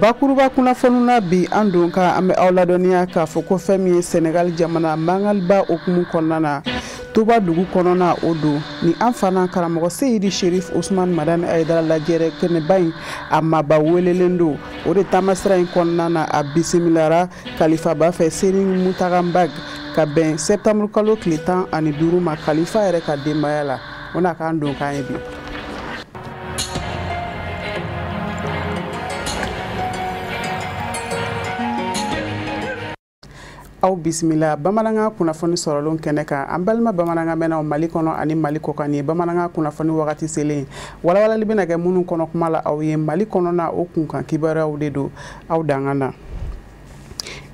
Bakuruba kunnafoniw bi an don ka an bɛ aw ladɔnniya k'a fɔ ko fɛn min ye Senegal jamana mangalba okumu kɔnɔna na Tuba dugu kɔnɔna o don ni an fana karamɔgɔ Seyidi Sherif Ousmane Madani Aidara lajɛrɛ kɛnɛba in a maba welelen don o de taamasira in kɔnɔna na a bisimilara kalifaba fɛ Serigne Mountakha Mbacké ka bɛn septembre kalo tile 15 ma kalifa yɛrɛ ka denbaya la o n'a k'an don k'an ye bi. Aw bisimila bamananga kunnafoni sɔrɔlon kɛnɛ kan an balima bamananga mɛnnaw Mali kɔnɔ ani Mali kɔkan ye bamananga kunnafoni wagati selen walawalali bɛna kɛ minnu kɔnɔ kuma la aw ye Mali kɔnɔna o kunkan kibaruyaw de don aw dangan na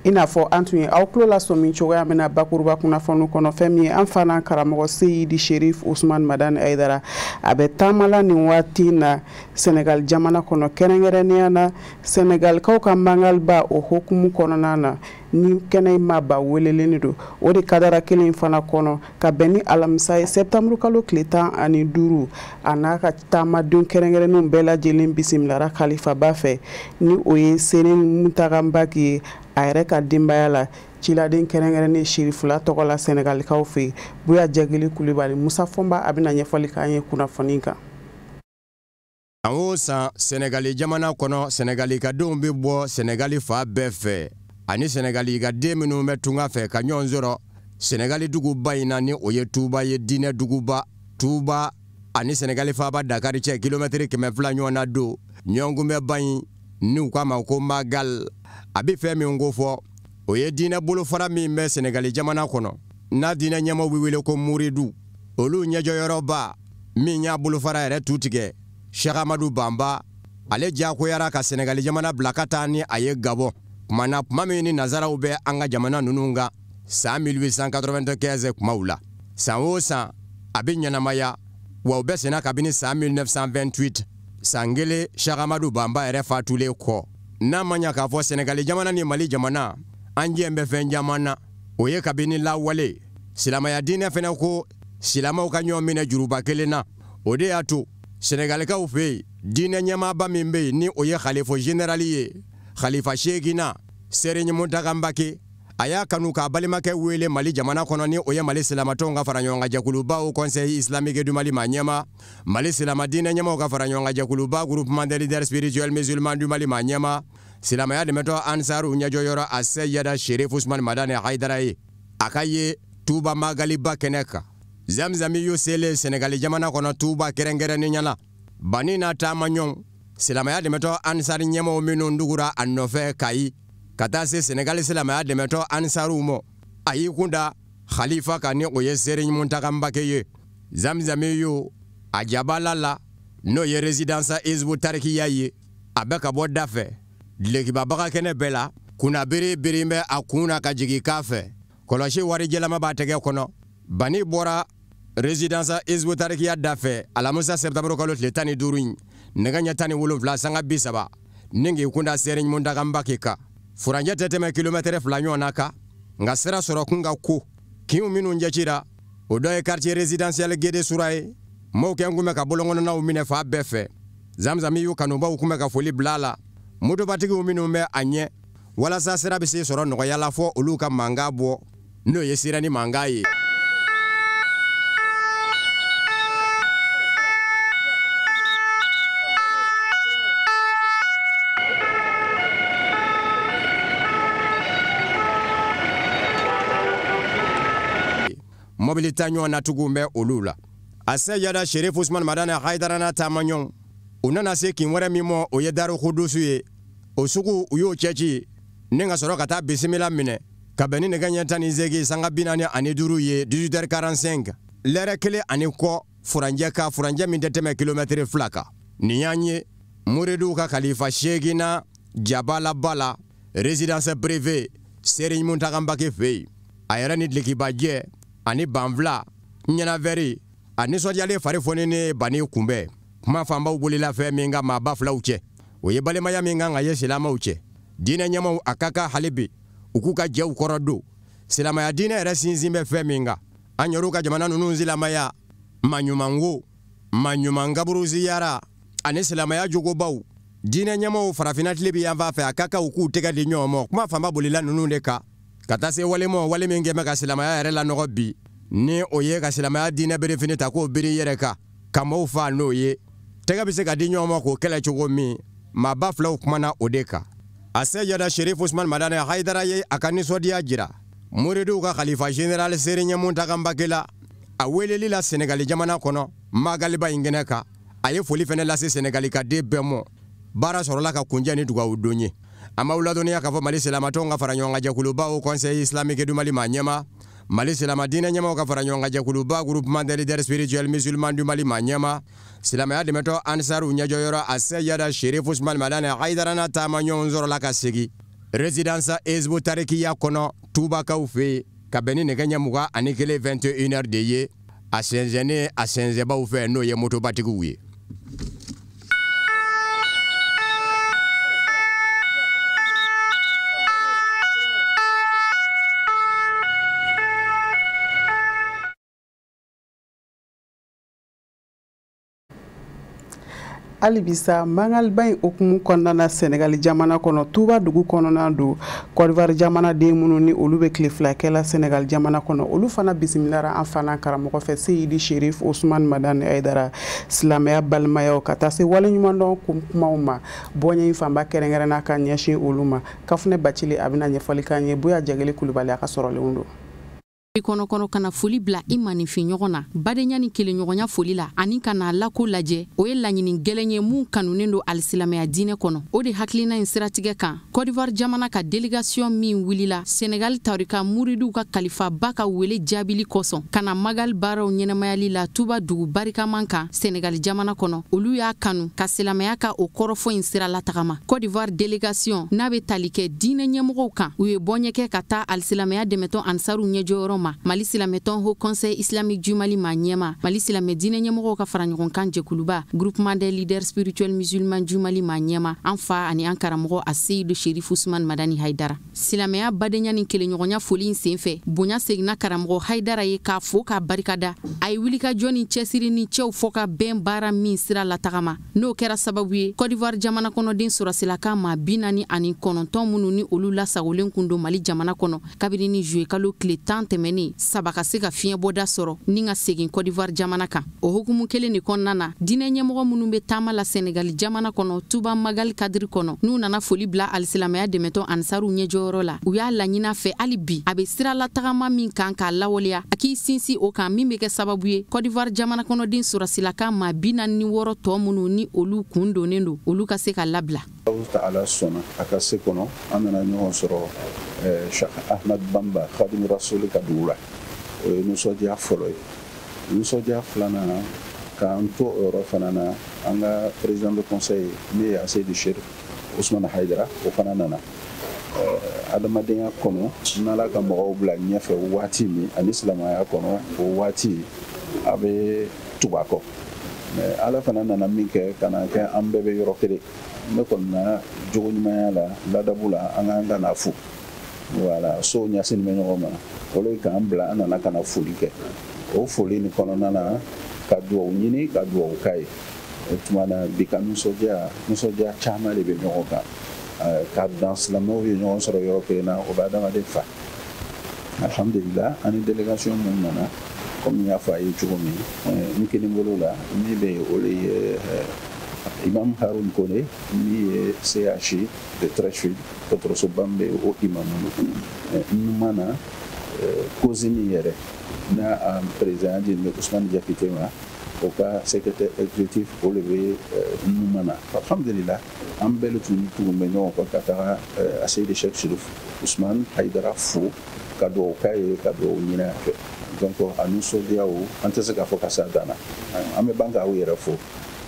i n'a fɔ an tun ye aw tulo la sɔmin cogoya min na bakuruba kunnafoni kɔnɔ fɛn min ye an fana karamɔgɔ Seyidi Sherif Ousmane Madani Aidara a bɛ taamala nin waati na Senegal jamana kɔnɔ kɛrɛnkɛrɛnnenya na Senegalkaw ka mangalba o hokumu kɔnɔna na ni kɛnɛ ma ba welelen don o de kadara kelen fana kɔnɔ ka bɛn ni alamisa ye septembre kalo tile 15 a n'a ka taamadenw kɛrɛnkɛrɛnnenw bɛɛ lajɛlen bisimilara kalifaba fɛ ni o ye Serigne Mountakha Mbacké ye a yɛrɛ ka denbaya la ciladen kɛrɛnkɛrɛnnen Sherifula tɔgɔ la Senegalikaw fɛ Buya Jagili Kulibali Musa Fɔnba a bɛna ɲɛfɔli k'an ye kunnafoni kan. An san Senegali jamana kɔnɔ Senegalikadenw bɛ bɔ Senegali fa bɛɛ fɛ ani Senegalikaden minnu bɛ tunga fɛ ka ɲɔgɔn sɔrɔ Senegali duguba in na ni o ye Tuba ye diinɛ duguba Tuba ani Senegali faaba Dakar cɛ kilomɛtiri 200 ɲɔgɔn na don ɲɔgɔn bɛ ba in n'u k'a ma ko Magal a bɛ fɛn min ko fɔ o ye diinɛ bolofara min bɛ Senegali jamana kɔnɔ n'a diinɛ ɲɛmɔgɔ bɛ wele ko Muridu olu ɲɛjɔyɔrɔba min y'a bolofara yɛrɛ tu tigɛ Cheikh Amadou Bamba ale diyagoyara ka Senegali jamana bila ka taa ni a ye Gabon kuma min ni nazaraw bɛ an ka jamana ninnu kan san 1895 kumaw la san o san a bɛ ɲɛnamaya wa u bɛ senna kabini san 1928 san kelen Cheikh Amadou Bamba yɛrɛ fatulen kɔ n'a ma ɲɛ k'a fɔ Senegali jamana ni Mali jamana an jɛ bɛ fɛn caman na o ye kabini lawale silamɛya diinɛ fana ko silamɛw ka ɲɔgɔn minɛ juruba kelen na o de y'a to Senegalikaw fɛ diinɛ ɲɛmaaba min bɛ yen ni o ye Khalifa général ye Khalifa Cheikhina Serigne Mountakha Mbacké a y'a kanu k'a balimakɛ wele Mali jamana kɔnɔ ni o ye Mali silamatɔnw ka fara ɲɔgɔn kan jɛkuluba au Conseil islamique du Mali ma ɲɛma Mali silama diinɛ ɲɛmɔgɔw ka fara ɲɔgɔn kan jɛkuluba groupement des leaders spirituels musulmans du Mali ma ɲɛma silamɛya dɛmɛtɔ Ansaru ɲɛjɔyɔrɔ a Seyida Sherif Ousmane Madani Aidara ye a ka ye Tuba magaliba kɛnɛ kan Zamzami yu sele Senegali jamana kɔnɔ Tuba kɛrɛnkɛrɛnnenya la bani n'a taama ɲɔgɔn silamɛya dɛmɛtɔ Ansari ɲɛmɔgɔw minnu dugura a nɔfɛ Kayi ka taa se Senegali silamɛya dɛmɛtɔ Ansaruw ma a y'i kunda Khalifa kan ni o ye Serigne Mountakha Mbacké ye Zamzami yu a jabala la n'o ye résidence Hizbu Tarkiya ye a bɛ ka bɔ da fɛ dilekibabaga kɛnɛ bɛɛ la kunna bere bɛ a kun na ka jigin k'a fɛ kɔlɔsi wari jɛlama b'a tɛgɛ kɔnɔ bani bɔra résidence Hizbu Tarkiya da fɛ alamisa septembre kalo tile 15 in nɛgɛ ɲɛ 17 sanga 30 ni k'i kunda Serigne Mountakha Mbacké kan furanjɛ tɛ tɛmɛ kilomɛtɛrɛ 2 ɲɔgɔn na kan nka sira sɔrɔ kun ka ko kinw minnu ɲɛcira o dɔ ye quartier résidentiel Guédé Soura ye mɔɔw kɛn kun bɛ ka bolokɔnɔnaw minɛ fa bɛɛ fɛ Zamzami yu kanubaw kun bɛ ka foli bila a la motobatigiw minnu bɛ a ɲɛ walasa sira bɛ se sɔrɔ nɔgɔya la fɔ olu ka mankan bɔ n'o ye sira ni mankan ye mobili ta ɲɔgɔn na tugun bɛ olu la a Seyida Sherif Ousmane Madani Aidara n'a taama ɲɔgɔn u nana se kin wɛrɛ min ma o ye Daru Kudusu ye o sugu u y'o cɛci ni ka sɔrɔ ka taa bisimila minɛ ka bɛn ni nɛgɛ ɲɛ 18 sanga 45 ye 18h45 lɛrɛ kelen ani kɔ furanjɛ min tɛ tɛmɛ kilomɛtiri 2 kan nin y'an ye Muriduw ka Khalifa Cheikhina jabala bala résidence privée Serigne Mountakha Mbacké fɛ yen a yɛrɛ ni dilekibajɛ ani banfila ɲɛnavɛri a nisɔndiyalen fari foni ni bani kunbɛn kuma fanbaw bolila fɛn min ka maaba filaw cɛ o ye balimaya min kan ka ye silamɛw cɛ diinɛ ɲɛmaw a ka kan hali bi u k'u ka jɛw kɔrɔ don silamɛya diinɛ yɛrɛ sinsin bɛ fɛn min kan an yɛrɛw ka jamana ninnu silamɛya maɲumanko maɲuman kaburu ziyara ani silamɛya jogobaw diinɛ ɲɛmɔgɔw farafinatile bi yan fan fɛ a ka kan u k'u tɛgɛ di ɲɔgɔn ma kuma fanba bolila ninnu de kan ka taa se walema wale min kɛmɛ ka silamɛya yɛrɛ lanɔgɔ bi ni o ye ka silamɛya diinɛ bere fini ta k'o biri yɛrɛ kan ka maaw fa n'o ye tɛgɛ bɛ se ka di ɲɔgɔn ma k'o kɛlɛ cogo min maaba filaw kumana o de kan a seyada Sherif Usman Madani Haidara ye a ka nisɔndiya jira muridiw ka khalifa général Serigne Muntaka Mbake la a weleli la Senegali jamana kɔnɔ magaliba in kɛnɛ kan a ye foli fɛnɛ lase Senegali ka den bɛɛ mɔ baara sɔrɔla ka kunjɛ ni dugawu don ye a ma ladɔnniya k'a fɔ Mali silamatɔnw ka fara ɲɔgɔn kan jɛkuluba au Conseil islamique du Mali ma ɲɛma Mali silama diinɛ ɲɛmɔgɔw ka fara ɲɔgɔn kan jɛkuluba groupement des leaders spirituels musulmans du Mali ma ɲɛma silamɛya dɛmɛtɔ Ansaru ɲɛjɔyɔrɔ a Seyada Sherif Usman Madani Haidara n'a taama ɲɔgɔn sɔrɔla ka segin résidence Hizbu Tarikiya kɔnɔ Tubakaw fɛ yen ka bɛn ni nɛgɛ ɲɛ 21 21h de ye a sɛnsɛnnen a sɛnsɛnbaw fɛ n'o ye motobatigiw ye. Alibisa mangalba in okumu kɔnɔna Senegali jamana kɔnɔ Tuba dugu kɔnɔna do Côte d'Ivoire jamana den minnu ni olu bɛ tile fila kɛla Senegali jamana kɔnɔ olu fana bisimilara an fana karamɔgɔ fɛ Seyidi Sherif Usman Madani Haidara silamɛya balimayaw ka taa se waleɲumandɔn kumaw ma bɔɲɛ in fanba kɛrɛnkɛrɛnna ka ɲɛsin olu ma Kafunɛ Bacili a bɛna ɲɛfɔli k'an ye Boya Jagele Kulubali a ka sɔrɔlenw do Kono kana foli bila i manifin ɲɔgɔn na badenya ni kelenɲɔgɔnya foli la ani kana lako lajɛ o ye laɲini gɛlɛn ye mun kanunen do alisilamɛya diinɛ kɔnɔ o de hakilina in siratigɛ kan Côte d'Ivoire jamana ka délégation min wulila Senegal tarika muridiw ka kalifa ba ka wele jaabili kɔsɔn kana magal baaraw ɲɛnamayali la Tuba dugu barikaman kan Senegal jamana kɔnɔ olu y'a kanu ka silamɛya ka o kɔrɔfɔ in sira la tagama Côte d'Ivoire délégation n'a bɛ tali kɛ diinɛ ɲɛmɔgɔw kan u ye bɔɲɛ kɛ ka taa alisilamɛya dɛmɛtɔn Ansaru ɲɛjɔyɔrɔ ma Mali silamɛtɔn Haut Conseil islamique du Mali ma ɲɛma Mali silamɛ diinɛ ɲɛmɔgɔw ka fara ɲɔgɔn kan jɛkuluba groupement des leaders spirituels musulmans du Mali ma ɲɛma an fa ani an karamɔgɔ a Seyidi Sherif Usman Madani Haidara silamɛya badenya ni kelenɲɔgɔnya foli in senfɛ bonya seginna karamɔgɔ Haidara ye k'a fo k'a barikada a ye wulikajɔ ni cɛsiri ni cɛw fɔ ka bɛn baara min sira la tagama n'o kɛra sababu ye Côte d'Ivoire jamana kɔnɔden sɔrɔsilaka ma 49 minnu ni olu lasagolen kun don Mali jamana kɔnɔ kabini ni juillet kalo tile 10 tɛmɛnen saba ka se ka fiɲɛbɔda sɔrɔ ni ka segin Côte d'Ivoire jamana kan o hukumu kelen ni kɔnɔna na diinɛ ɲɛmɔgɔ minnu bɛ taama la Senegal jamana kɔnɔ Tuba Magal kadiri kɔnɔ n'u nana foli bila alisilamɛya dɛmɛtɔ Ansaru ɲɛjɔyɔrɔ la u y'a laɲina fɛ hali bi a bɛ sira la tagama min kan k'a lawaleya a k'i sinsin o kan min bɛ kɛ sababu ye Côte d'Ivoire jamana kɔnɔden sɔrɔsilaka ma 46 tɔ minnu ni olu kun donnen do olu ka se ka labila Ala sɔnna a ka se kɔnɔ an nana ɲɔgɔn sɔrɔ Cheikh Ahmad Bamba Khadim Rasoul ka dugu la o ye nisɔndiya fɔlɔ ye nisɔndiya filanan k'an to o yɔrɔ fana na an ka président du conseil ne ye Seydi Sherif Usman Haidara o fana nana adamadenya kɔnɔ n'Ala ka mɔgɔw bila ɲɛfɛ waati min ani silamɛya kɔnɔ o waati a bɛ tugu a kɔ mais Ala fana nana min kɛ ka na kɛ an bɛɛ bɛ yɔrɔ kelen ne kɔni na jogo ɲumanya la ladabu la an k'an ka na fo voilà so ɲasin bɛ ɲɔgɔn ma olu k'an bila an nana ka na foli kɛ o foli ni kɔnɔna na ka duwawu ɲini ka duwawu k'a ye o tuma na bi ka nisɔndiya caman de bɛ ɲɔgɔn kan ka dan silamɛw ye ɲɔgɔn sɔrɔ yɔrɔ kelen na o bɛ adamaden fa alhamdulillah ani délégation mun nana comme n y'a fɔ a ye cogo min n kelen bolo la min bɛ yen o de ye Imam Haroun Kone min ye CH de Treichville dɔgɔtɔrɔsoba min bɛ yen o imam ɲuman na cause min yɛrɛ n'a président di Ousmane Diakité ma o ka secrétaire exécutif o de bɛ ɲuman na alhamdulillah an bɛɛ le tun bɛ ɲɔgɔn kɔ ka taga a Seydi Sherif Usman Haidara fo ka duwawu k'a ye ka duwawu ɲini a fɛ donc a nisɔndiyaw an tɛ se k'a fɔ ka s'a dan na an bɛ ban k'aw yɛrɛ fo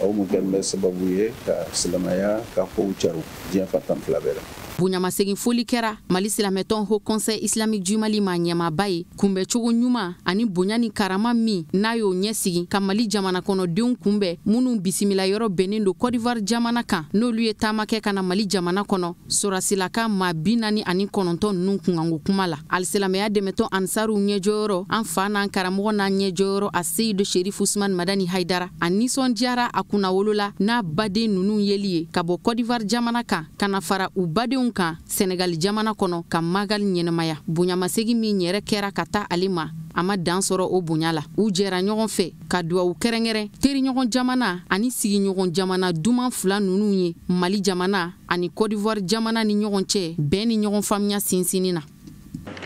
aw mun kɛlen bɛ sababu ye ka silamɛya ka kow carin diɲɛ fan tan fila bɛɛ la bonyamasegin foli kɛra Mali silamɛtɔn Haut Conseil Islamique du Mali ma ɲɛmaaba ye kunbɛcogo ɲuman ani bonya ni karama min n'a y'o ɲɛsigi ka Mali jamana kɔnɔdenw kunbɛn minnu bisimila yɔrɔ bɛnnen do Côte d'Ivoire jamana kan n'olu ye taama kɛ ka na Mali jamana kɔnɔ sɔrasilaka maa 49 ninnu kunkanko kuma la alisilamɛya dɛmɛtɔn Ansaru ɲɛjɔyɔrɔ an fa n'an karamɔgɔ n'an ɲɛjɔyɔrɔ a Seyidu Sherif Usman Madani Haidara a nisɔndiyara a kunnawolo la n'a baden ninnu yeli ye ka bɔ Côte d'Ivoire jamana kan ka na fara u badenw kan Senegal jamana kɔnɔ ka magal ɲɛnamaya bonyamasegi min yɛrɛ kɛra ka taa ale ma a ma dan sɔrɔ o bonya la u jɛra ɲɔgɔn fɛ ka duwawu kɛrɛnkɛrɛn teri ɲɔgɔn jamana ani sigi ɲɔgɔn jamana duman fila ninnu ye Mali jamana ani Côte d'Ivoire jamana ni ɲɔgɔn cɛ bɛn ni ɲɔgɔn faamuya sinsinni na.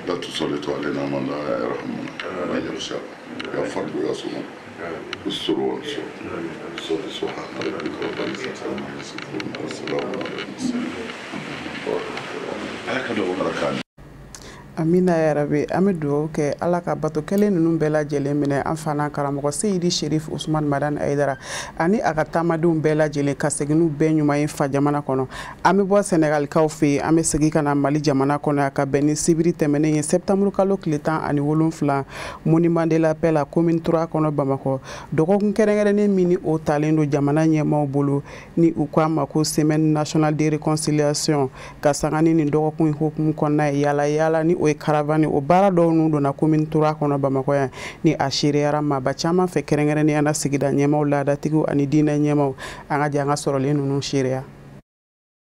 لا تسلطوا علينا من لا يرحمنا ولا يخشى يا فرد يا صمد السر والسر سبحان ربك رب العزة عما يصفون والسلام على المرسلين. Amina ya Rabbi an bɛ dugawu kɛ Ala ka bato kelen ninnu bɛɛ lajɛlen minɛ an fana karamɔgɔ Seyidi Sherif Usman Madani Haidara ani a ka taamadenw bɛɛ lajɛlen ka segin n'u bɛɛ ɲuman ye fa jamana kɔnɔ an bɛ bɔ Senegalikaw fɛ yen an bɛ segin ka na Mali jamana kɔnɔ a ka bɛn ni sibiri tɛmɛnen ye septembre kalo tile 17 Monument de la Paix la commune 3 kɔnɔ Bamakɔ dɔgɔkun kɛrɛnkɛrɛnnen min ni o talen do jamana ɲɛmaaw bolo ni u k'a ma ko semaine nationale de réconciliation ka sanga ni nin dɔgɔkun hukumu kɔnɔna ye yaala yaala ni o ye caravane o baara dɔw nu donna commune 3 kɔnɔ Bamakɔ yan ni a sereyara maaba caman fɛ kɛrɛnkɛrɛnnenya na sigida ɲɛmaaw laadatigiw ani diinɛ ɲɛmaaw an ka jɛ an ka sɔrɔlen ninnu sereya.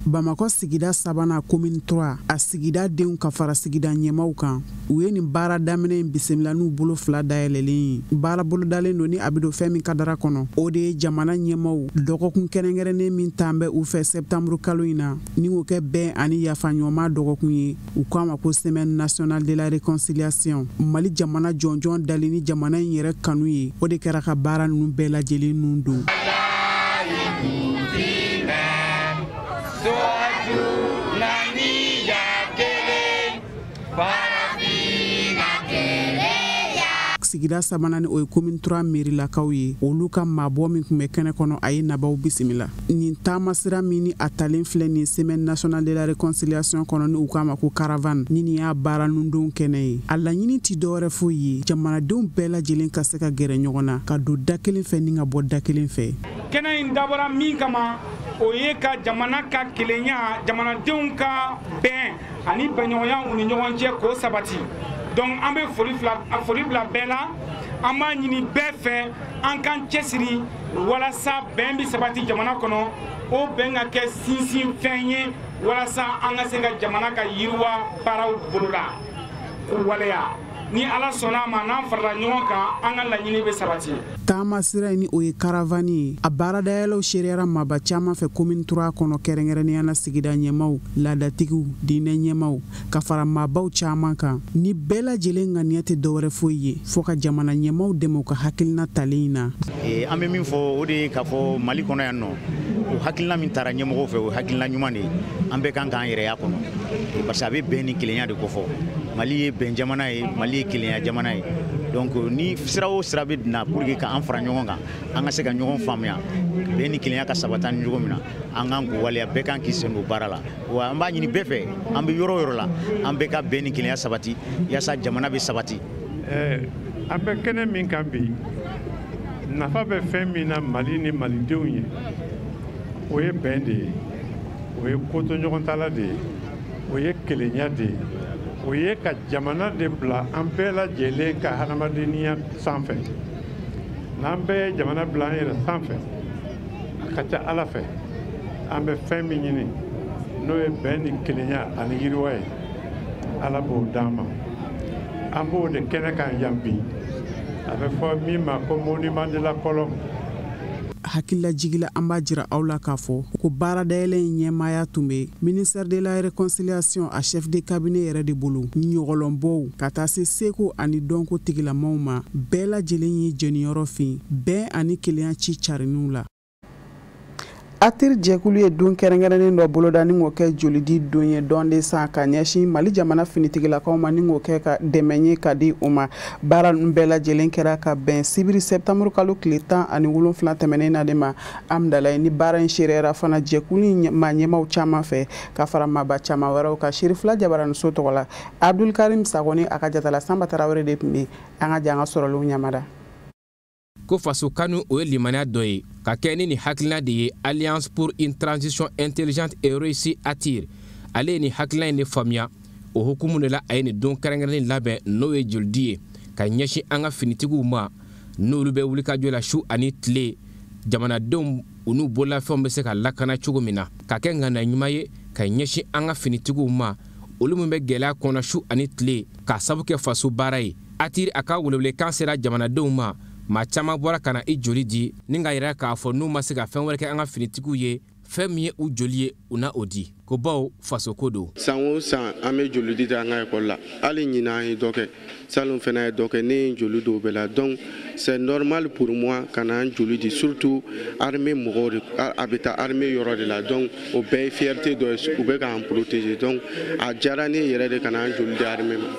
Bamakɔ sigida sabana commune 3 a sigida denw ka fara sigida ɲɛmaaw kan u ye nin baara daminɛ in bisimila n'u bolo fila dayɛlɛlen baara bolo dalen do ni a bɛ don fɛn min kadara kɔnɔ o de ye jamana ɲɛmaaw dɔgɔkun kɛrɛnkɛrɛnnen min tan bɛ u fɛ septembre kalo in na ni o kɛ bɛn ani yafaɲɔgɔnma dɔgɔkun ye u k'a ma ko semaine nationale de la réconciliation Mali jamana jɔnjɔn dali ni jamana in yɛrɛ kanu ye o de kɛra ka baara ninnu bɛɛ lajɛlen nun don. Sigida sabanan ni o ye commune 3 mairilakaw ye olu ka maabɔ min kun bɛ kɛnɛ kɔnɔ a ye nabaw bisimila nin taama sira min ni a talen filɛ nin semaine nationale de la réconciliation kɔnɔ ni u k'a ma ko caravane ni nin y'a baara nundon kɛnɛ ye a laɲini ti dɔwɛrɛ foyi ye jamanadenw bɛɛ lajɛlen ka se ka gɛrɛ ɲɔgɔn na ka don da kelen fɛ ni ka bɔ da kelen fɛ. Kɛnɛ in dabɔra min kama o ye ka jamana ka kelenya jamanadenw ka bɛn ani bɛnɲɔgɔnya u ni ɲɔgɔn cɛ k'o sabati. Donc an bɛ foli bila bɛɛ la an b'a ɲini bɛɛ fɛ an k'an cɛsiri walasa bɛn bɛ sabati jamana kɔnɔ o bɛn ka kɛ sinsin fɛn ye walasa an ka se ka jamana ka yiriwa baaraw boloda o waleya ni Ala sɔnna a ma n'an farala ɲɔgɔn kan an ka laɲini bɛ sabati. Taama sira ni o ye caravane ye a baaradayɛlɛw sereyara maaba caman fɛ commune 3 kɔnɔ kɛrɛnkɛrɛnnenya na sigida ɲɛmaaw laadatigiw diinɛ ɲɛmaaw ka fara maabaw caman kan ni bɛɛ lajɛlen ŋaniya tɛ dɔwɛrɛ foyi ye fo ka jamana ɲɛmaaw dɛmɛ u ka hakilina talen in na. An bɛ min fɔ o de ye k'a fɔ Mali kɔnɔ yan nɔ o hakilina min taara ɲɛmɔgɔw fɛ o hakilina ɲuman de ye an bɛɛ kan k'an yɛrɛya kɔnɔ parce que a bɛ bɛn ni kelenya de kofɔ Mali ye bɛn jamana ye Mali ye kelenya jamana ye donc ni sira o sira bɛ na pour que k'an fara ɲɔgɔn kan an ka se ka ɲɔgɔn faamuya bɛn ni kelenya ka sabata ni cogo min na an kan k'o waleya bɛɛ kan k'i sen don baara la wa an b'a ɲini bɛɛ fɛ an bɛ yɔrɔ o yɔrɔ la an bɛɛ ka bɛn ni kelenya sabati yaasa jamana bɛ sabati. An bɛ kɛnɛ min kan bi nafa bɛ fɛn min na Mali ni malidenw ye o ye bɛn de ye o ye koto ɲɔgɔn tala de ye o ye kelenya de ye o ye ka jamana de bila an bɛɛ lajɛlen ka hadamadenya sanfɛ n'an bɛɛ ye jamana bila an yɛrɛ sanfɛ a ka ca Ala fɛ an bɛ fɛn min ɲini n'o ye bɛn ni kelenya ani yiriwa ye Ala b'o d'an ma an b'o de kɛnɛ kan yan bi a bɛ fɔ min ma ko monument de la colombe. Hakila jigila an b'a jira aw la k'a fɔ ko baaradayɛlɛ in ɲɛmaaya tun bɛ ministère de la réconciliation a chef de cabinet yɛrɛ de bolo ɲɔgɔlɔnbɔw ka taa se seko ani dɔnko tigilamaw ma bɛɛ lajɛlen ye jɛniyɔrɔ fin bɛn ani kelenya ci cariniw la. Atir jɛkulu ye don kɛrɛnkɛrɛnnen dɔ boloda ni k'o kɛ jolidi don ye dɔn de san ka ɲɛsin Mali jamana finitigilakaw ma ni k'o kɛ ka dɛmɛ ye ka di u ma. Baara ninnu bɛɛ lajɛlen kɛra ka bɛn sibiri septembre kalo tile 17 tɛmɛnen na de ma. Amdalaye ni baara in sereyara fana jɛkulu ma ɲɛmaw caman fɛ ka fara maaba caman wɛrɛw ka Sherifula Jabaramuso tɔgɔ la. Abdul Karim Sagoni a ka jatala Samba Tarawele de tun bɛ an ka janga sɔrɔliw ɲamada. Ko faso kanu o ye limaniya dɔ ye ka kɛ ni hakilina de ye Alliance pour une transition intelligente et réussie ATIR. Ale ye ni hakilina in de faamuya o hukumu de la a ye ni don kɛrɛnkɛrɛnnen labɛn n'o ye jolidi ye ka ɲɛsin an ka finitigiw ma n'olu bɛ wulikajɔ la su ani tile jamanadenw u n'u bololafɛnw bɛ se ka lakana cogo min na ka kɛ ŋana ɲuman ye ka ɲɛsin an ka finitigiw ma olu min bɛ gɛlɛya kɔnɔ su ani tile ka sabu kɛ faso baara ye. ATIR a ka welewelekan sera jamanadenw ma maa caman bɔra ka na i joli di ni ka yira k'a fɔ n'u ma se ka fɛn wɛrɛ kɛ an ka finitigiw ye fɛn min ye u joli ye u na o di ko baw faso ko don. San o san an bɛ joli di an ka ekɔli la hali ɲinan an ye dɔ kɛ salon fana ye dɔ kɛ ne ye joli dɔw bɛɛ la donc c'est normal pour moi ka na an joli di surtout armée mɔgɔw de a bɛ taa armée yɔrɔ de la donc o bɛɛ ye fierté dɔ ye u bɛ k'an protéger donc a diyara ne yɛrɛ de ka na an joli di armée ma.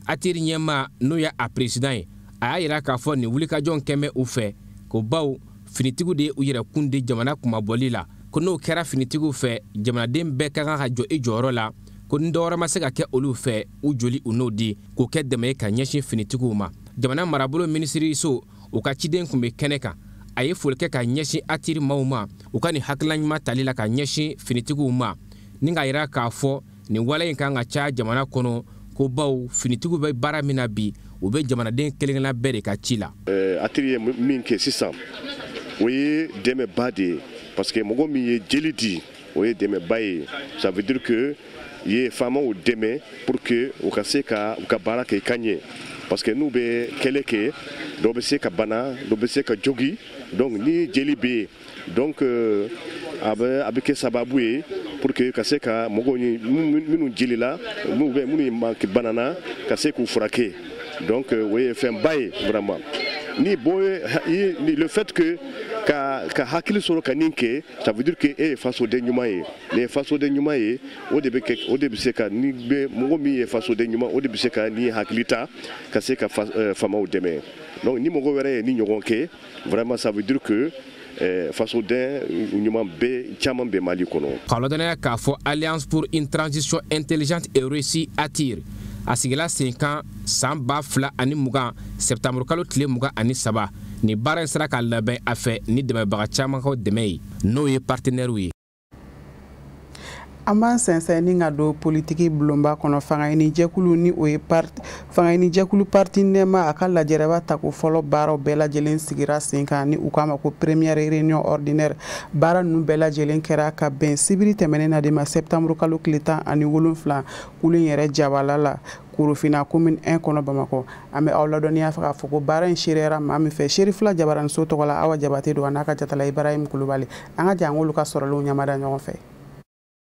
ATIR ɲɛmaa n'o ye a président ye a y'a yira k'a fɔ nin wulikajɔ kɛmɛ u fɛ ko baw finitigiw de u yɛrɛ kun di jamana kumabɔli la ko n'o kɛra finitigiw fɛ jamanaden bɛɛ ka kan ka jɔ i jɔyɔrɔ la ko ni dɔwɛrɛ ma se ka kɛ olu fɛ u joli u n'o di k'o kɛ dɛmɛ ye ka ɲɛsin finitigiw ma. Jamana marabolo minisiriso u ka ciden kun bɛ kɛnɛ kan a ye foli kɛ ka ɲɛsin ATIR maaw ma u ka nin hakilina ɲuman tali la ka ɲɛsin finitigiw ma ni ka yira k'a fɔ nin wale in kan ka caya jamana kɔnɔ ko baw finitigiw bɛ baara min na bi u bɛ jamanaden kelenkelenna bɛɛ de ka ci la. ATIR ye min kɛ sisan o ye dɛmɛba de ye parce que mɔgɔ min ye jeli di o ye dɛmɛba ye ça veut dire que ye faamaw dɛmɛ pour que u ka se ka u ka baara kɛ ka ɲɛ parce que n'u bɛ kɛlɛ kɛ dɔw bɛ se ka bana dɔw bɛ se ka jogi donc ni jeli bɛ yen donc a bɛ kɛ sababu ye pour que ka se ka mɔgɔw minnu jeli la minnu banana ka se k'u furakɛ. Donc oui, fait un bail vraiment. Ni boy, le fait que ka hakili soro kaninke, ça veut dire que face au dénouement, les face au dénouement, au début c'est ka ni be mogomi face au dénouement, au début c'est ka ni hakilita, ka c'est ka fama au demain. Donc ni mogo wéré ni nyoronke, vraiment ça veut dire que face au dénouement be chaman be Mali kono. Kalodana ka fo Alliance pour une transition intelligente et réussie ATIR. A sigila senkan san 2020 septembre kalo tile 23 ni baara in sera ka labɛn a fɛ ni dɛmɛbaga caman ka dɛmɛ ye n'o ye partenaires ye. An b'an sɛnsɛn ni ka don politiki bulonba kɔnɔ fangayini jɛkulu ni o ye fangayini jɛkulu parti nɛma a ka lajɛrɛba tako fɔlɔ baaraw bɛɛ lajɛlen sigira sen kan ni u k'a ma ko première réunion ordinaire baara ninnu bɛɛ lajɛlen kɛra ka bɛn sibiri tɛmɛnen na de ma septembre kalo tile 17 kulu yɛrɛ jabala la Kurufina commune 1 kɔnɔ Bamakɔ an bɛ aw ladɔnniya fɛ k'a fɔ ko baara in sereyara maa min fɛ Sherifula Jabaramuso tɔgɔ la Awa Jabate don a n'a ka jatala Ibrahim Kulubali an ka jan an k'olu ka sɔrɔliw ɲamada ɲɔgɔn fɛ.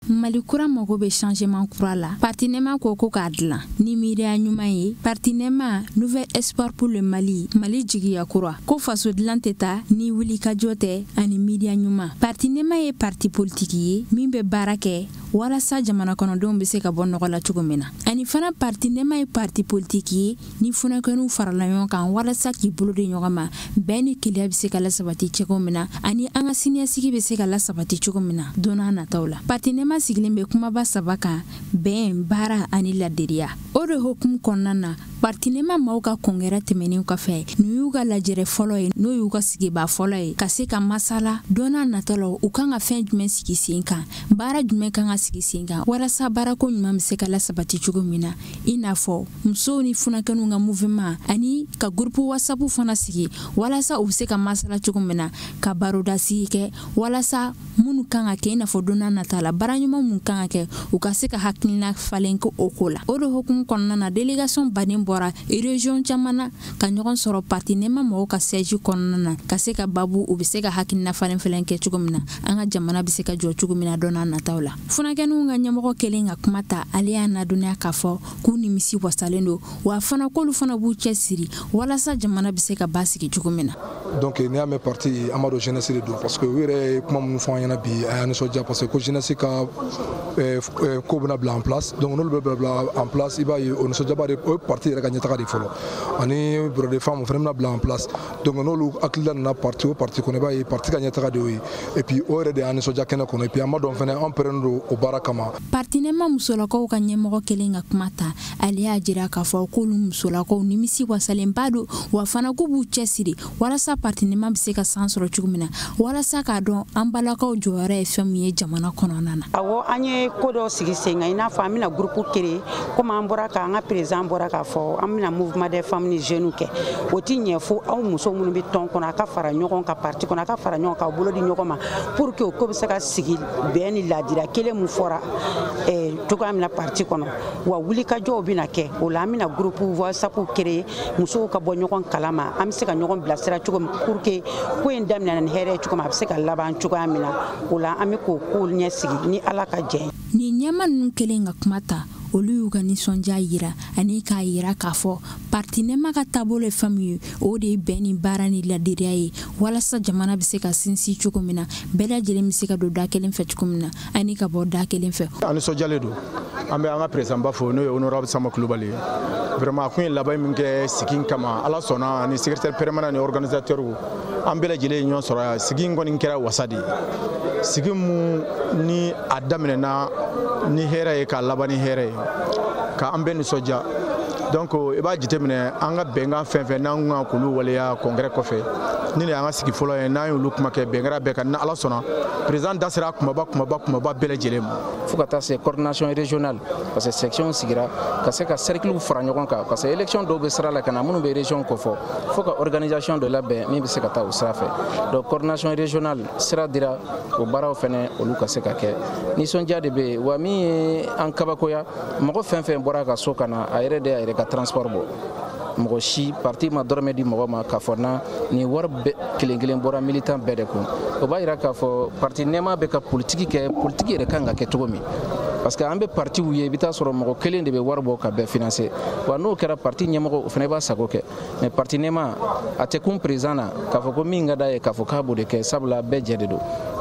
Mali kura mago be changement kura la parti nema ko ka dilan ni miiriya ɲuman ye parti nema nouvel espoir pour le Mali jigiya kura ko faso dilan tɛ taa ni wuli ka jɔ tɛ ani miiriya ɲuman parti nema ye parti politique ye min bɛ baara kɛ walasa jamana kɔnɔdenw bɛ se ka bɔ nɔgɔ la cogo min na ani fana parti nema ye parti politique ye ni funakɛninw farala ɲɔgɔn kan walasa k'i bolo di ɲɔgɔn ma bɛn ni keleya bɛ se ka lasabati cogo min na ani an ka siniɲɛsigi bɛ se ka lasabati cogo min na don n'a nataw la parti nema sigilen bɛ kumaba saba kan bɛn baara ani laderiya o de hokumu kɔnɔna na parti nema maaw ka kɔngɛrɛ tɛmɛnen kɔfɛ n'u y'u ka lajɛrɛ fɔlɔ ye n'o y'u ka sigibaa fɔlɔ ye ka se ka masala don n'a nataw la u kan ka fɛn jumɛn sigi sen kan baara jumɛn kan ka sigi sen kan walasa baarako ɲuman bɛ se ka lasabati cogo min na i n'a fɔ musow ni funakɛninw ka mouvement ani ka groupe whatsapp fana sigi walasa u bɛ se ka masala cogo min na ka baroda sigi kɛ walasa minnu kan ka kɛ i n'a fɔ don n'a nataw la baara ɲuman mun kan ka kɛ u ka se ka hakilina falen ko o ko la o de hokumu kɔnɔna na délégation baden bɔra région caman na ka ɲɔgɔn sɔrɔ parti nɛma mɔgɔw ka siège kɔnɔna na ka se ka babu u bɛ se ka hakilina falen falen kɛ cogo min na an ka jamana bɛ se ka jɔ cogo min na don n'a nataw la. Funakɛninw ka ɲɛmɔgɔ kelen ka kuma ta ale y'a nadɔnniya k'a fɔ k'u nimisi wasalen don wa fana k'olu fana b'u cɛ siri walasa jamana bɛ se ka basigi cogo min na. Donc ni y'a mɛn parti Amado jeunesse de don parce que u yɛrɛ ye kuma minnu fɔ an ɲɛna bi a y'a nisɔndiya parce que ko jeunesse ka ko bɛna bila en place donc n'olu bɛ bila en place i b'a ye o nisɔndiyaba de o ye parti yɛrɛ ka ɲɛtaga de fɔlɔ ani bureau de femme o fana bɛna bila en place donc n'olu hakilila nana parti o parti kɔnɔ i b'a ye parti ka ɲɛtaga de y'o ye et puis o yɛrɛ de y'an nisɔndiya kɛnɛ kɔnɔ et puis an b'a dɔn fana an pɛrɛnnen don o baara kama. Parti nɛma musolakaw ka ɲɛmɔgɔ kelen ka kuma ta ale y'a jira k'a fɔ k'olu musolakaw nimisi wasalenba don wa fana k'u b'u cɛ siri walasa parti nɛma bɛ se ka san sɔrɔ cogo min na walasa k'a dɔn an balakaw jɔyɔrɔ ye fɛn min ye jamana kɔnɔna na. Awɔ an ye ko dɔ sigi sen kan i n'a fɔ an bɛna groupe créer comme an bɔra k'an ka président bɔra k'a fɔ an bɛna mouvement des femmes ni jeunes kɛ o ti ɲɛ fo aw muso minnu bɛ tɔn kɔnɔ a ka fara ɲɔgɔn kan parti kɔnɔ a ka fara ɲɔgɔn kan bolo di ɲɔgɔn ma pour que o ko bɛ se ka sigi bɛn ni ladira kelen mun fɔra cogoya min na parti kɔnɔ wa wulikajɔw bɛna kɛ o la an bɛna groupe whatsapp créer musow ka bɔ ɲɔgɔn kalama an bɛ se ka ɲɔgɔn bilasira cogo min pour que ko in daminɛna ni hɛrɛ ye cogo min a bɛ se ka laban cogoya min na o la an bɛ k'o ko ɲɛ sigi ni ala ka jɛ. Nin ɲɛma ninnu kelen ka kuma ta olu y'u ka nisɔndiya yira ani k'a yira k'a fɔ parti nɛma ka taabolo ye fɛn min ye o de ye bɛn ni baara ni ladiriya ye walasa jamana bɛ se ka sinsin cogo min na bɛɛ lajɛlen bɛ se ka don da kelen fɛ cogo min na ani ka bɔ da kelen fɛ. An nisɔndiyalen don an bɛ an ka président ba fo n'o ye honorable Sama Kulubali ye vraiment a kun ye laban min kɛ sigi kama ala sɔnna ani secrétaire permanent ni organisateur an bɛɛ lajɛlen ye ɲɔgɔn sɔrɔ yan sigi kɔni kɛra wasa de ye sigi mun ni a daminɛna ni hɛrɛ ye k'a laban ni hɛrɛ ye k'an bɛɛ nisɔndiya donc i b'a jateminɛ an ka bɛnkan fɛn fɛn n'an kan k'olu waleya congrès kɔfɛ ni y'an ka sigi fɔlɔ ye n'an y'olu kuma kɛ bɛnkɛra bɛɛ kan ni ala sɔnna président da sera kumaba bɛɛ lajɛlen ma fo ka taa se coordination régionale parce que section sigira ka se ka cercle fara ɲɔgɔn kan parce que élection dɔw bɛ sira la ka na minnu bɛ région kɔfɔ fo ka organisation dɔ labɛn min bɛ se ka taa o sira fɛ donc coordination régionale sira dira o baaraw fɛnɛ olu ka se ka kɛ nisɔndiya de bɛ yen wa min ye an kabakoya mɔgɔ fɛn fɛn bɔra ka so ka na a yɛrɛ de y'a yɛrɛ ka transport bɔ mɔgɔ si parti ma dɔrɔmɛ di mɔgɔ ma k'a fɔ na ni wari kelen kelen bɔra militant bɛɛ de kun o b'a yira k'a fɔ parti nɛma bɛ ka politiki kɛ politiki yɛrɛ kan ka kɛ cogo min parce que an bɛ partiw ye i bɛ taa sɔrɔ mɔgɔ kelen de bɛ wari bɔ ka bɛɛ financer wa n'o kɛra parti ɲɛmɔgɔ o fana b'a sago kɛ mais parti nɛma a tɛ kun président na k'a fɔ ko min ka d'a ye k'a fɔ k'a b'o de kɛ sabula bɛɛ jɛ de don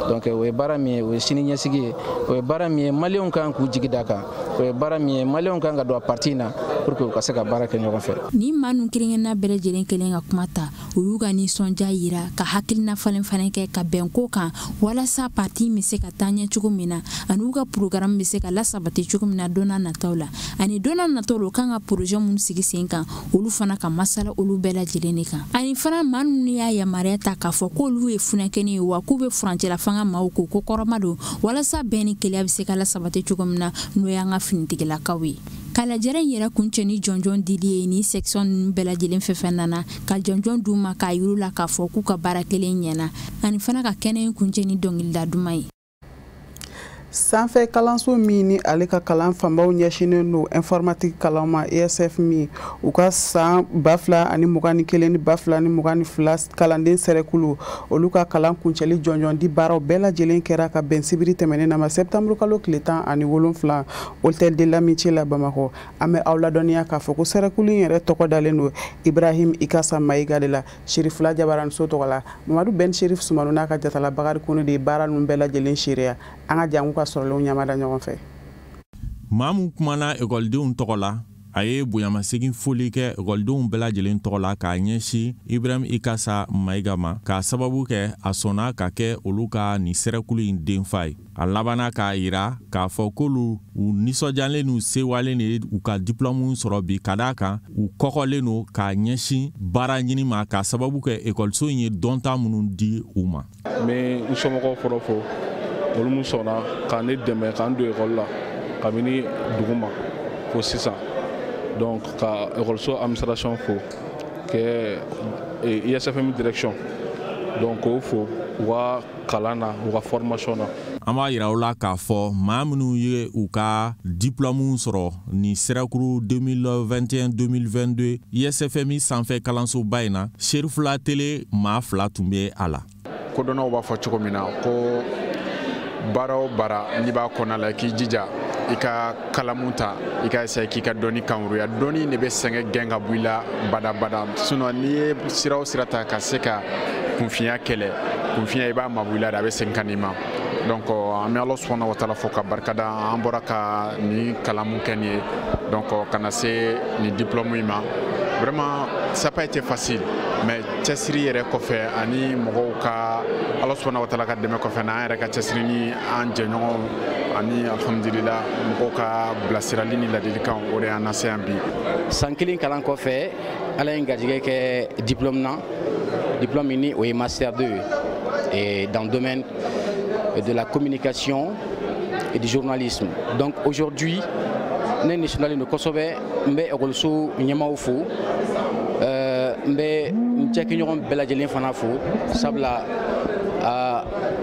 donc o ye baara min ye o ye sini ɲɛsigi ye o ye baara min ye maliyɛnw kan k'u jigi d'a kan o ye baara min ye maliyɛnw kan ka don a parti in na pour que u ka se ka baara kɛ ɲɔgɔn fɛ. Ni maa ninnu kelen-kelenna bɛɛ lajɛlen kelen ka kuma ta u y'u ka nisɔndiya yira ka hakilina falen-falen kɛ ka bɛn ko kan walasa parti bɛ se ka taa ɲɛ cogo min na ani u ka programme bɛ se ka lasabati cogo min na don n'a nataw la ani don n'a nataw la u kan ka projet minnu sigi sen kan olu fana ka masala olu bɛɛ lajɛlen de kan ani fana maa ninnu y'a yamaruya ta k'a fɔ k'olu ye funakɛni ye wa k'u bɛ furancɛla fanga maaw ko ko kɔrɔma don walasa bɛn ni keleya bɛ se ka lasabati cogo min na n'o y'an ka finitigilakaw ye. Kalajɛrɛ in yɛrɛ kuncɛ ni jɔnjɔn dili ye ni section ninnu bɛɛ lajɛlen fɛn nana ka jɔnjɔn d'u ma k'a yir'u la k'a fɔ k'u ka baara kelen ɲɛna ani fana ka kɛnɛ in kuncɛ ni dɔnkilida duman ye. Sanfɛ kalanso min ni ale ka kalan fanbaw ɲɛsinen don informatique kalan ma ESF min u ka san 2021 ni 2022 kalanden sɛrɛkulu olu ka kalan kuncɛli jɔnjɔn di baaraw bɛɛ lajɛlen kɛra ka bɛn sibiri tɛmɛnen na ma septembre kalo tile 17 hôtel de l'amitié la Bamakɔ an bɛ aw ladɔnniya k'a fɔ ko sɛrɛkulu in yɛrɛ tɔgɔ dalen don Ibrahim Ikasa Mayiga de la Sherifula Jabaranso tɔgɔ la Mamadu Ben Sherif Sumanu n'a ka jatala Bakari Kone de ye baara ninnu bɛɛ lajɛlen seereya an ka jangu ka sɔrɔlenw ɲamada ɲɔgɔn fɛ. Maa mun kumana ekɔlidenw tɔgɔ la a ye bonyamasegin foli kɛ ekɔlidenw bɛɛ lajɛlen tɔgɔ la k'a ɲɛsin Ibrahim Ikasa Mayiga ma k'a sababu kɛ a sɔnna ka kɛ olu ka nin sɛrɛkulu in denfa ye a labanna k'a yira k'a fɔ k'olu u nisɔndiyalen n'u sewalen de u ka diplôme sɔrɔ bi ka d'a kan u kɔkɔlen don k'a ɲɛsin baara ɲini ma k'a sababu kɛ ekɔliso in ye dɔnta minnu di u ma. Mais n somɔgɔw fɔlɔ fɔ olu mun sɔnna ka ne dɛmɛ k'an don ekɔli la kabini dugu ma fo sisan donc ka ekɔliso administration fo kɛ ISFM direction donc k'o fo u ka kalan na u ka formation na an b'a yira u la k'a fɔ maa minnu ye u ka diplôme sɔrɔ ni sirakuru 2021-2022 ISFMI sanfɛ kalansoba in na Serifula Tele maa 2 tun bɛ a la. Kodɔnnaw b'a fɔ cogo min na ko baara o baara n'i b'a kɔnɔ la k'i jija i ka kalamu ta i ka essayer k'i ka dɔnni kankuruya dɔnni de bɛ sɛgɛn gɛn ka bɔ i la badabada sinon n'i ye sira o sira ta ka se ka kunfinya kɛlɛ kunfinya i b'a mabɔ i la de a bɛ segin ka n'i ma donc an bɛ Ala subahanahu wa taala fo ka barikada an bɔra ka nin kalamu kɛ nin ye donc kana se nin diplôme in ma vraiment ça n'a pas été facile mais cɛsiri yɛrɛ kɔfɛ ani mɔgɔw ka Ala subahanahu wa taala ka dɛmɛ kɔfɛ n'an yɛrɛ ka cɛsiri ni an jɛɲɔgɔnw ani alhamdulillah mɔgɔw ka bilasirali ni ladilikan o de y'an lase yan bi. San kelen kalan kɔfɛ Ala ye n garijɛgɛ kɛ diplôme na diplôme ni o ye master 2 et dans le domaine de la communication et du journalisme. Donc aujourd'hui ne national no kosɛbɛ n bɛ ekɔliso ɲɛmaaw fo n bɛ n cɛkɛɲɔgɔn bɛɛ lajɛlen fana fo sabula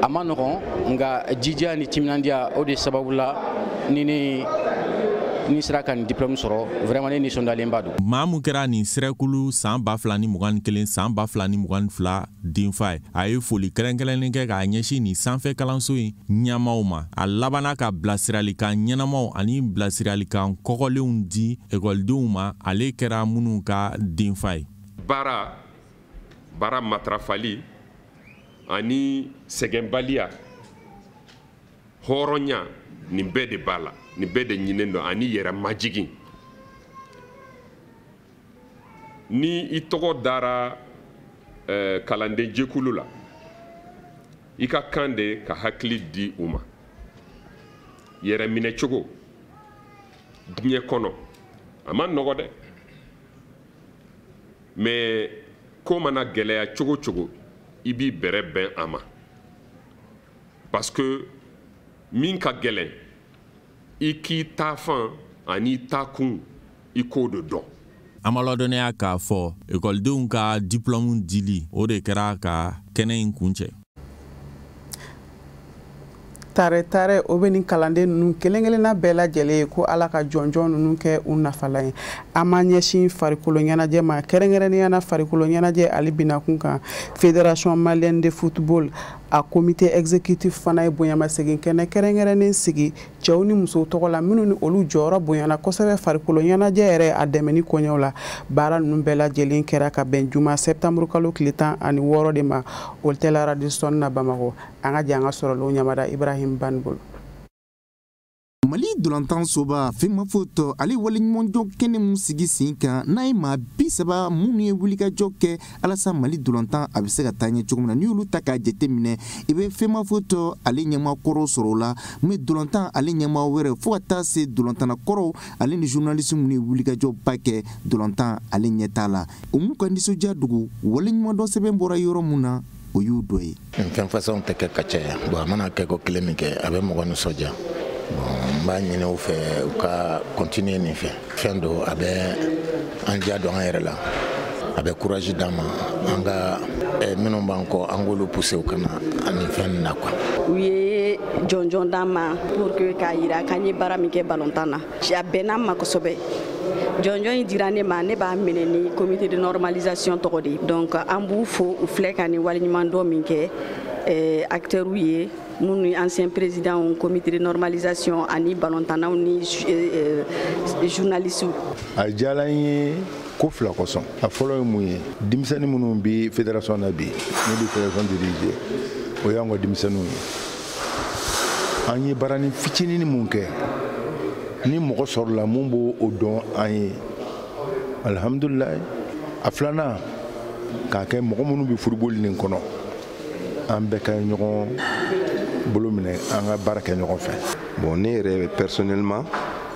a ma nɔgɔn nka jija ni timinandiya o de sababu la ni sera ka nin diplôme sɔrɔ vraiment ne nisɔndalenba don. Maa mun kɛra nin sirakulu san 2021 san 2022 denfa ye a ye foli kɛrɛnkɛrɛnnen kɛ k'a ɲɛsin nin sanfɛ kalanso in ɲɛmaaw ma a labanna ka bilasiralikan ɲɛnamaw ani bilasiralikan kɔgɔlenw di ekɔlidenw ma ale kɛra minnu ka denfa ye. baara matarafali ani sɛgɛnbaliya hɔrɔnya nin bɛɛ de b'a la nin bɛɛ de ɲinen don ani yɛrɛ majigin ni i tɔgɔ dara kalanden jɛkulu la i ka kan de ka hakili di u ma yɛrɛ minɛ cogo diɲɛ kɔnɔ a ma nɔgɔ dɛ mais ko mana gɛlɛya cogo cogo i b'i bɛrɛ bɛn a ma parce que min ka gɛlɛn i k'i ta fan ani ta kun i k'o de dɔn. An b'a ladɔnniya k'a fɔ ekɔlidenw ka diplôme dili o de kɛra ka kɛnɛ in kuncɛ. Tare o bɛ nin kalanden ninnu kelen-kelenna bɛɛ lajɛlen ye ko Ala ka jɔnjɔn ninnu kɛ u nafalan ye. An ma ɲɛsin farikolo ɲɛnajɛ ma kɛrɛnkɛrɛnnenya na farikolo ɲɛnajɛ ale binakun kan Fédération Malienne de Football a comité exécutif fana ye bonyamasegin kɛnɛ kɛrɛnkɛrɛnnen sigi cɛw ni musow tɔgɔ la minnu ni olu jɔyɔrɔ bonyana kosɛbɛ farikolo ɲɛnajɛ yɛrɛ a dɛmɛni koɲɛw la baara ninnu bɛɛ lajɛlen kɛra ka bɛn juma septembre kalo tile 16 de ma Hôtel Radisson na Bamako an ka jɛ an ka sɔrɔlenw ɲamada Ibrahim Banbolo. Mali dolantan soba fɛnma foto ale waleɲumandɔn kɛnɛ mun sigi sen kan n'a ye maa 30 minnu ye wulikajɔ kɛ alasa Mali dolantan a bɛ se ka taa ɲɛ cogo min na n'i y'olu ta k'a jateminɛ i bɛ fɛnma foto ale ɲɛmaakɔrɔw sɔrɔ o la mais dolantan ale ɲɛmaa wɛrɛ fo ka taa se dolantanna kɔrɔw ale ni journaliste minnu ye wulikajɔba kɛ dolantan ale ɲɛ t'a la o mun ka nisɔndiya dogo waleɲumandɔn sɛbɛn bɔra yɔrɔ mun na o y'u dɔ ye. Fɛn façon tɛ kɛ ka caya bon a mana kɛ ko kelen min kɛ a bɛ mɔgɔ nisɔndiya. Bon, b'a ɲini u fɛ u ka continuer nin fɛ fɛn do a bɛ an diya dɔn an yɛrɛ la a bɛ courage d'an ma an ka minnu b'an kɔ an k'olu pousser u kana ani fɛn na quoi. U ye jɔnjɔn d'an ma pour que k'a yira k'an ye baara min kɛ balontan na a bɛnn'an ma kosɛbɛ jɔnjɔn in dira ne ma ne b'a minɛ ni comité de normalisation tɔgɔ de donc an b'u fo u filɛ ka nin waleɲumandɔn min kɛ acteurs ye minnu ancien président comité de normalisation ani balontannaw ni journalistes. A diyala n ye ko fila kosɔn a fɔlɔ ye mun ye denmisɛnnin minnu bɛ fédération na bi ne bɛ fédération dirige o y'an ka denmisɛnninw ye an ye baaranin fitinin mun kɛ ni mɔgɔ sɔrɔla mun b'o dɔn an ye alhamdulilayi a filanan k'a kɛ mɔgɔ minnu bɛ football nin kɔnɔ an bɛɛ ka ɲɔgɔn bolo minɛ an ka baara kɛ ɲɔgɔn fɛ. Bon ne yɛrɛ personnellement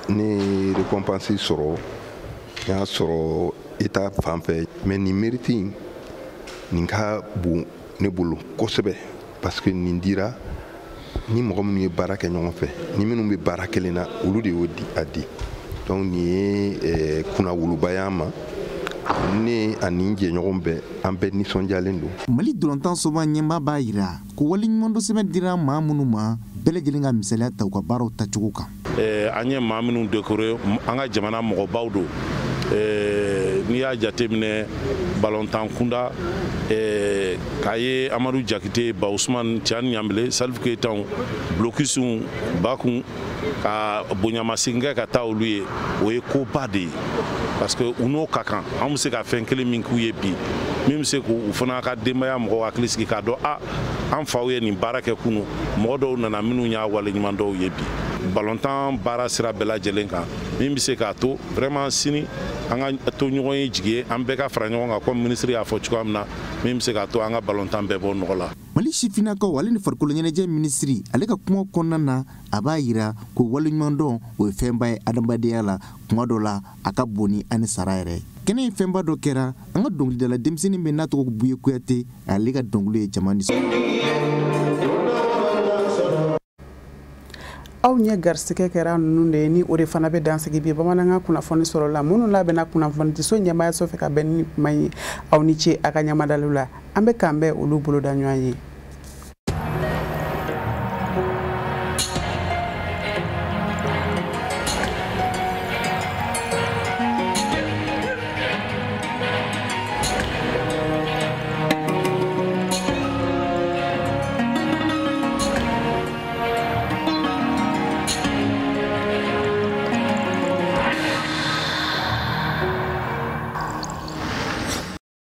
ne récompense sɔrɔ n y'a sɔrɔ état fan fɛ mais nin mérite nin ka bon ne bolo kosɛbɛ parce que nin dira ni mɔgɔ minnu ye baara kɛ ɲɔgɔn fɛ ni minnu bɛ baara kelen na olu de y'o di donc nin ye kunnawuluba y'an ma ne ani jɛɲɔgɔn bɛɛ an bɛɛ nisɔndiyalen don. Mali dolantan soba ɲɛmaa b'a yira ko waleɲumandɔn sɛbɛn dira maa minnu ma bɛɛ lajɛlen ka misaliya ta u ka baaraw tacogo kan. An ye maa minnu décoré an ka jamana mɔgɔbaw don. N'i y'a jateminɛ balontan kunda k'a ye Amadu Jakite, Ba Usman, Tiani Ɲambele, Salif Keita, Blokisun, Bakun ka bonyamasegin kɛ ka taa olu ye o ye koba de ye parce que u n'o ka kan an bɛ se ka fɛn kelen min k'u ye bi min bɛ se k'u fana ka denbaya mɔgɔw hakili sigi k'a dɔn an faw ye nin baara kɛ kunu mɔgɔ dɔw nana minnu y'a waleɲuman dɔw ye bi balontan baara sira bɛɛ lajɛlen kan min bɛ se k'a to vraiment sini an ka to ɲɔgɔn ye jigi ye an bɛɛ ka fara ɲɔgɔn kan comme ministre y'a fɔ cogoya min na min bɛ se k'a to an ka balontan bɛɛ bɔ nɔgɔ la. Mali sifinnakaw ale ni farikolo ɲɛnajɛ minisiri ale ka kuma kɔnɔna na a b'a yira ko waleɲuman dɔn o ye fɛnba ye adamadenya la kuma dɔ la a ka bon ni ani sara yɛrɛ. Kɛnɛ ye fɛnba dɔ kɛra an ka dɔnkilidala denmisɛnnin bɛ n'a tɔgɔ Buye Kuyate ale ka dɔnkili ye jama nisɔndiya. Aw ɲɛ garisigɛ kɛra ninnu de ye ni o de fana bɛ dansigi bi bamanankan kunnafoni sɔrɔ la minnu labɛnna kunnafonidiso ɲɛmaayaso fɛ ka bɛn ni kuma ye aw ni ce a ka ɲamadaliw la an bɛ k'an bɛɛ olu bolo da ɲɔgɔn ye.